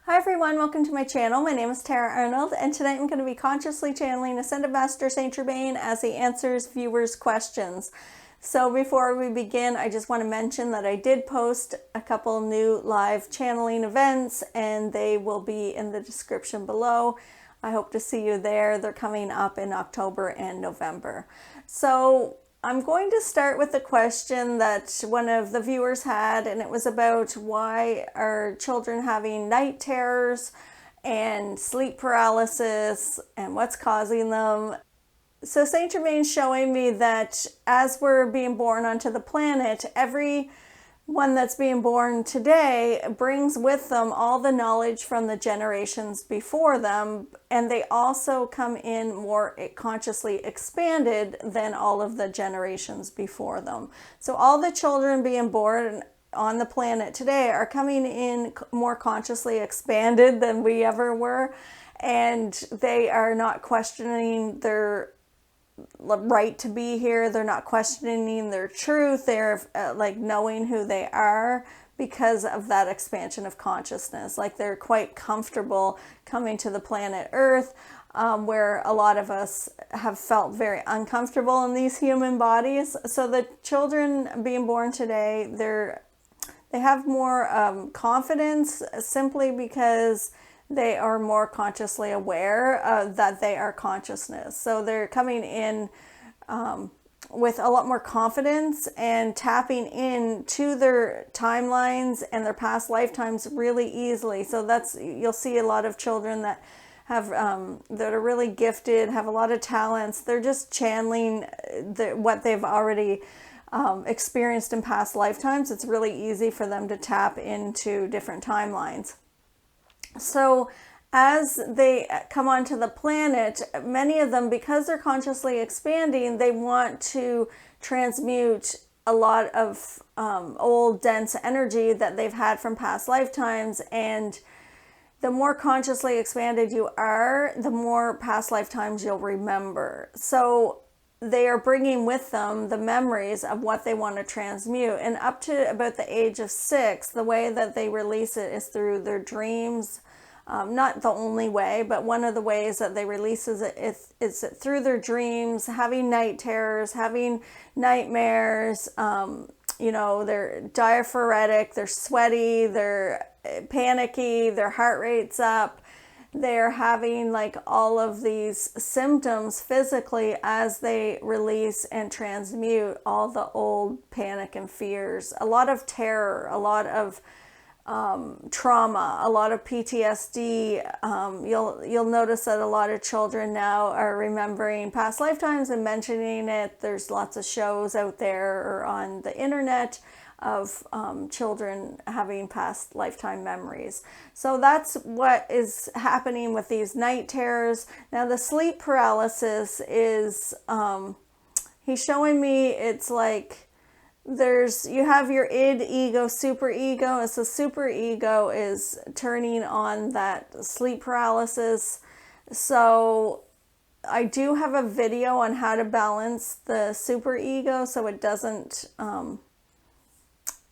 Hi everyone, welcome to my channel. My name is Tara Arnold, and tonight I'm going to be consciously channeling Ascended Master Saint Germain as he answers viewers' questions. So before we begin, I just want to mention that I did post a couple new live channeling events, and they will be in the description below. I hope to see you there. They're coming up in October and November. So I'm going to start with the question that one of the viewers had, and it was about why are children having night terrors and sleep paralysis and what's causing them. So Saint Germain's showing me that as we're being born onto the planet, every one that's being born today brings with them all the knowledge from the generations before them, and they also come in more consciously expanded than all of the generations before them. So all the children being born on the planet today are coming in more consciously expanded than we ever were, and they are not questioning their right to be here. They're not questioning their truth. They're like knowing who they are because of that expansion of consciousness. Like they're quite comfortable coming to the planet Earth, where a lot of us have felt very uncomfortable in these human bodies. So the children being born today, they have more confidence simply because they are more consciously aware that they are consciousness. So they're coming in with a lot more confidence and tapping into their timelines and their past lifetimes really easily. So you'll see a lot of children that have that are really gifted, have a lot of talents. They're just channeling what they've already experienced in past lifetimes. It's really easy for them to tap into different timelines. So as they come onto the planet, many of them, because they're consciously expanding, they want to transmute a lot of old dense energy that they've had from past lifetimes. And the more consciously expanded you are, the more past lifetimes you'll remember. So they are bringing with them the memories of what they want to transmute. And up to about the age of 6, the way that they release it is through their dreams. Not the only way, but one of the ways that they release it is through their dreams, having night terrors, having nightmares. They're diaphoretic, they're sweaty, they're panicky, their heart rate's up. They're having like all of these symptoms physically as they release and transmute all the old panic and fears. A lot of terror, a lot of trauma, a lot of PTSD. You'll notice that a lot of children now are remembering past lifetimes and mentioning it. There's lots of shows out there or on the internet of children having past lifetime memories. So that's what is happening with these night terrors. Now the sleep paralysis is, he's showing me it's like, you have your id, ego, super ego. And so super ego is turning on that sleep paralysis. So I do have a video on how to balance the super ego so it doesn't,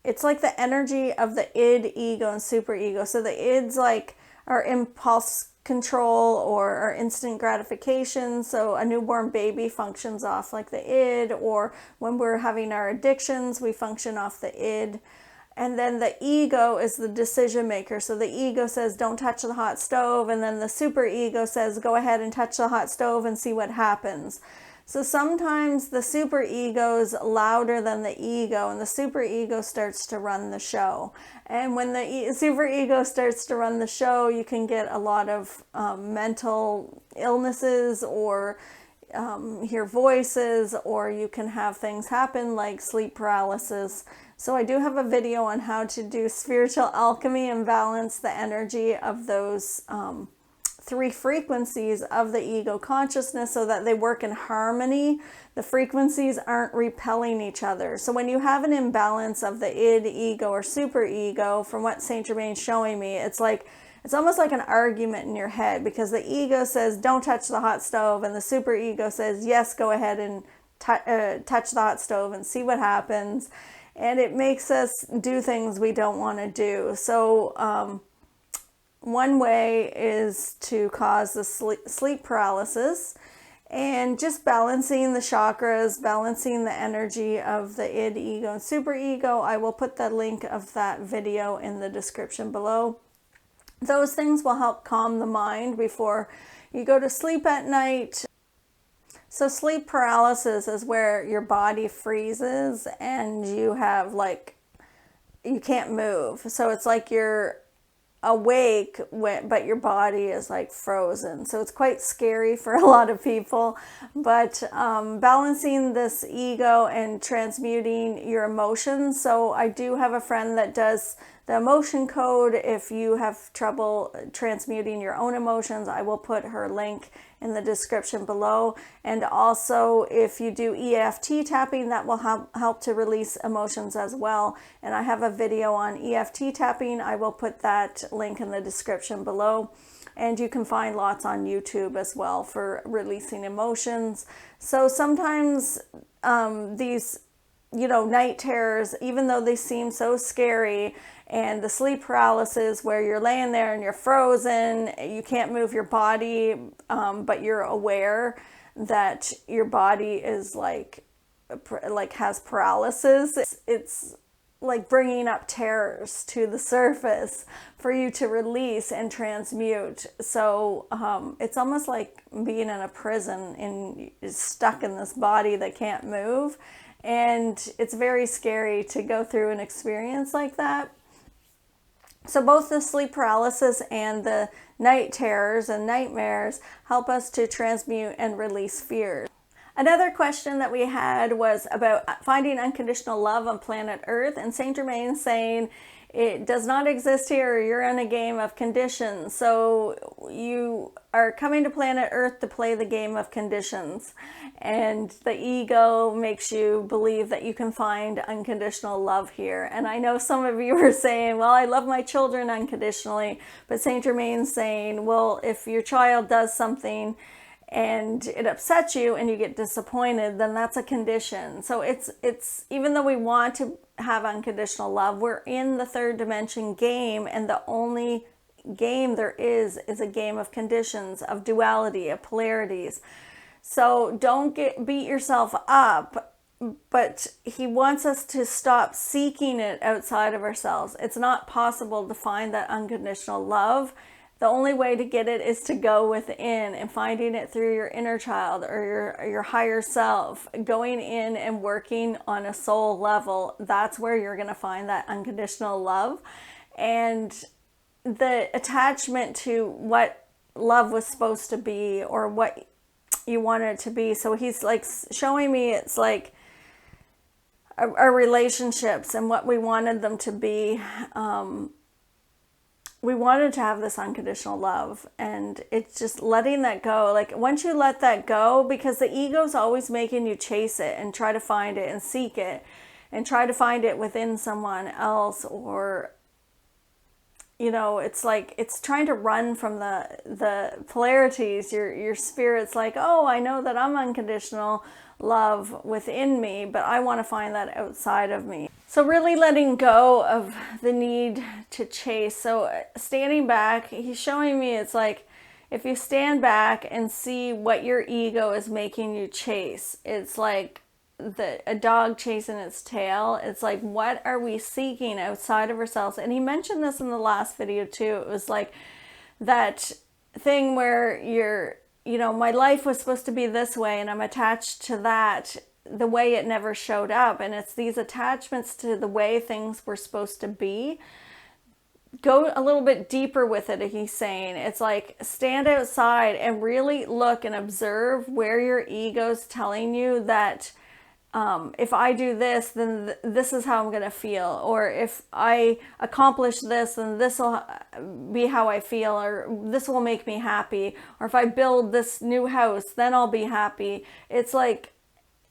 it's like the energy of the id, ego, and super ego. So the ids like our impulse control or our instant gratification. So a newborn baby functions off like the id, or when we're having our addictions, we function off the id. And then the ego is the decision maker. So the ego says, don't touch the hot stove. And then the super ego says, go ahead and touch the hot stove and see what happens. So sometimes the super ego is louder than the ego, and the super ego starts to run the show. And when the super ego starts to run the show, you can get a lot of mental illnesses, or hear voices, or you can have things happen like sleep paralysis. So I do have a video on how to do spiritual alchemy and balance the energy of those 3 frequencies of the ego consciousness so that they work in harmony. The frequencies aren't repelling each other. So when you have an imbalance of the id, ego, or super ego, from what Saint Germain's showing me, it's almost like an argument in your head, because the ego says, don't touch the hot stove, and the super ego says, yes, go ahead and touch the hot stove and see what happens. And it makes us do things we don't want to do. So one way is to cause the sleep paralysis, and just balancing the chakras, balancing the energy of the id, ego, and superego. I will put the link of that video in the description below. Those things will help calm the mind before you go to sleep at night. So sleep paralysis is where your body freezes and you have you can't move. So it's like you're awake, but your body is like frozen. So it's quite scary for a lot of people. But balancing this ego and transmuting your emotions. So I do have a friend that does the emotion code. If you have trouble transmuting your own emotions, I will put her link in the description below. And also, if you do EFT tapping, that will help to release emotions as well. And I have a video on EFT tapping. I will put that link in the description below. And you can find lots on YouTube as well for releasing emotions. So sometimes these, night terrors, even though they seem so scary, and the sleep paralysis where you're laying there and you're frozen, you can't move your body, but you're aware that your body is like has paralysis. It's like bringing up terrors to the surface for you to release and transmute. So it's almost like being in a prison and stuck in this body that can't move. And it's very scary to go through an experience like that. So both the sleep paralysis and the night terrors and nightmares help us to transmute and release fears. Another question that we had was about finding unconditional love on planet Earth, and Saint Germain saying it does not exist here. You're in a game of conditions. So you are coming to planet Earth to play the game of conditions. And the ego makes you believe that you can find unconditional love here. And I know some of you are saying, well, I love my children unconditionally. But Saint Germain's saying, well, if your child does something and it upsets you and you get disappointed, then that's a condition. So it's even though we want to have unconditional love, we're in the third dimension game, and the only game there is a game of conditions, of duality, of polarities. So don't beat yourself up, but he wants us to stop seeking it outside of ourselves. It's not possible to find that unconditional love. The only way to get it is to go within and finding it through your inner child or your higher self, going in and working on a soul level. That's where you're going to find that unconditional love. And the attachment to what love was supposed to be or what you wanted it to be. So he's like showing me it's like our relationships and what we wanted them to be. We wanted to have this unconditional love, and it's just letting that go. Like once you let that go, because the ego's always making you chase it and try to find it and seek it and try to find it within someone else, or it's like it's trying to run from the polarities. Your spirit's like, oh, I know that I'm unconditional love within me, but I want to find that outside of me. So really letting go of the need to chase. So standing back, he's showing me it's like if you stand back and see what your ego is making you chase, it's like a dog chasing its tail. It's like, what are we seeking outside of ourselves? And he mentioned this in the last video too. It was like that thing where my life was supposed to be this way and I'm attached to that, the way it never showed up. And it's these attachments to the way things were supposed to be. Go a little bit deeper with it, he's saying. It's like stand outside and really look and observe where your ego's telling you that if I do this, then this is how I'm going to feel. Or if I accomplish this, then this will be how I feel. Or this will make me happy. Or if I build this new house, then I'll be happy. It's like,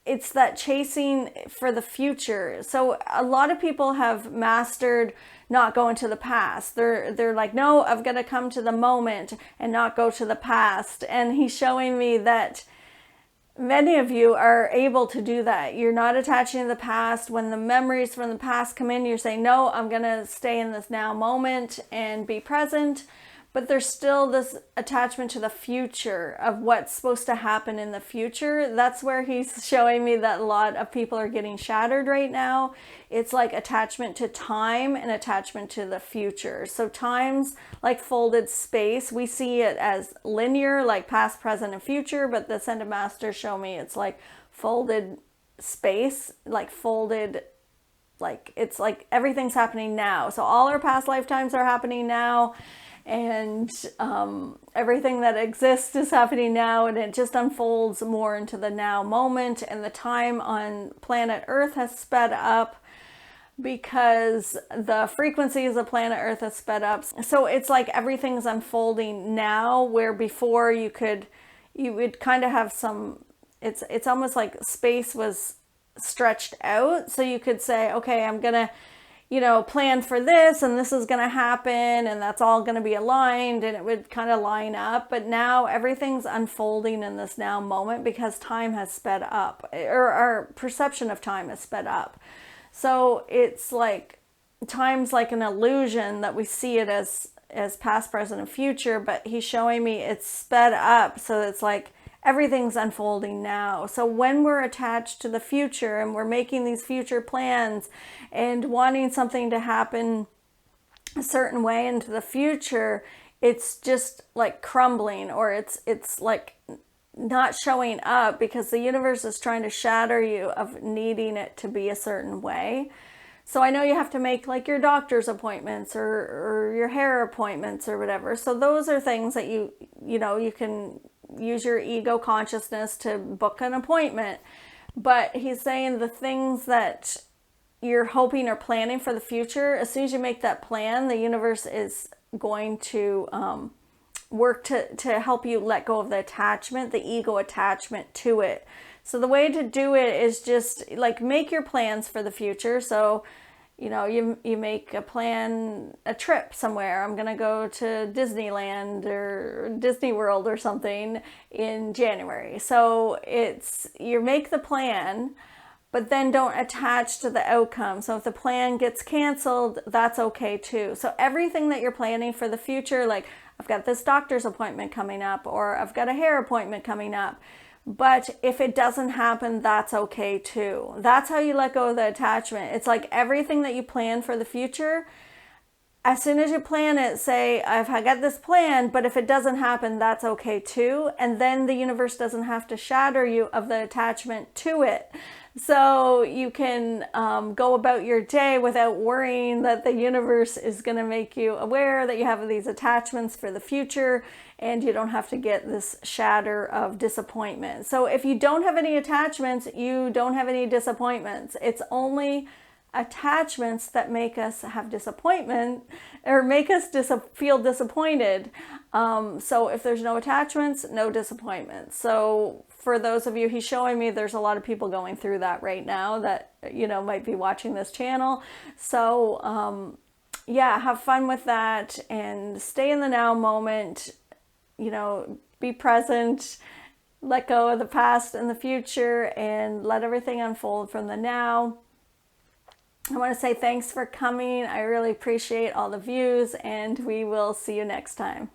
it's that chasing for the future. So a lot of people have mastered not going to the past. They're like, no, I've got to come to the moment and not go to the past. And he's showing me that many of you are able to do that. You're not attaching to the past. When the memories from the past come in, you're saying, no, I'm going to stay in this now moment and be present. but there's still this attachment to the future of what's supposed to happen in the future. That's where he's showing me that a lot of people are getting shattered right now. It's like attachment to time and attachment to the future. So time's like folded space. We see it as linear, like past, present, and future, but the Ascended Masters show me it's like folded space, like folded, like it's like everything's happening now. So all our past lifetimes are happening now, and everything that exists is happening now, and it just unfolds more into the now moment. And the time on planet Earth has sped up because the frequencies of planet Earth has sped up. So it's like everything's unfolding now, where before you would kind of have some, it's almost like space was stretched out. So you could say, okay, I'm gonna plan for this, and this is going to happen, and that's all going to be aligned, and it would kind of line up. But now everything's unfolding in this now moment because time has sped up, or our perception of time has sped up. So it's like time's like an illusion that we see it as past, present, and future, but he's showing me it's sped up. So it's like everything's unfolding now. So when we're attached to the future and we're making these future plans and wanting something to happen a certain way into the future, it's just like crumbling, or it's like not showing up because the universe is trying to shatter you of needing it to be a certain way. So I know you have to make like your doctor's appointments or your hair appointments or whatever. So those are things that you can use your ego consciousness to book an appointment. But he's saying the things that you're hoping or planning for the future, as soon as you make that plan, the universe is going to work to help you let go of the attachment, the ego attachment to it. So the way to do it is just like make your plans for the future. So you make a plan, a trip somewhere. I'm going to go to Disneyland or Disney World or something in January. So you make the plan, but then don't attach to the outcome. So if the plan gets canceled, that's okay too. So everything that you're planning for the future, like I've got this doctor's appointment coming up, or I've got a hair appointment coming up. But if it doesn't happen, that's okay too. That's how you let go of the attachment. It's like everything that you plan for the future, as soon as you plan it, say, I've got this plan, but if it doesn't happen, that's okay too. And then the universe doesn't have to shatter you of the attachment to it. So you can go about your day without worrying that the universe is going to make you aware that you have these attachments for the future, and you don't have to get this shatter of disappointment. So if you don't have any attachments, you don't have any disappointments. It's only attachments that make us have disappointment or make us feel disappointed. So if there's no attachments, no disappointments. So for those of you, he's showing me there's a lot of people going through that right now that, might be watching this channel. So yeah, have fun with that and stay in the now moment, be present, let go of the past and the future, and let everything unfold from the now. I want to say thanks for coming. I really appreciate all the views, and we will see you next time.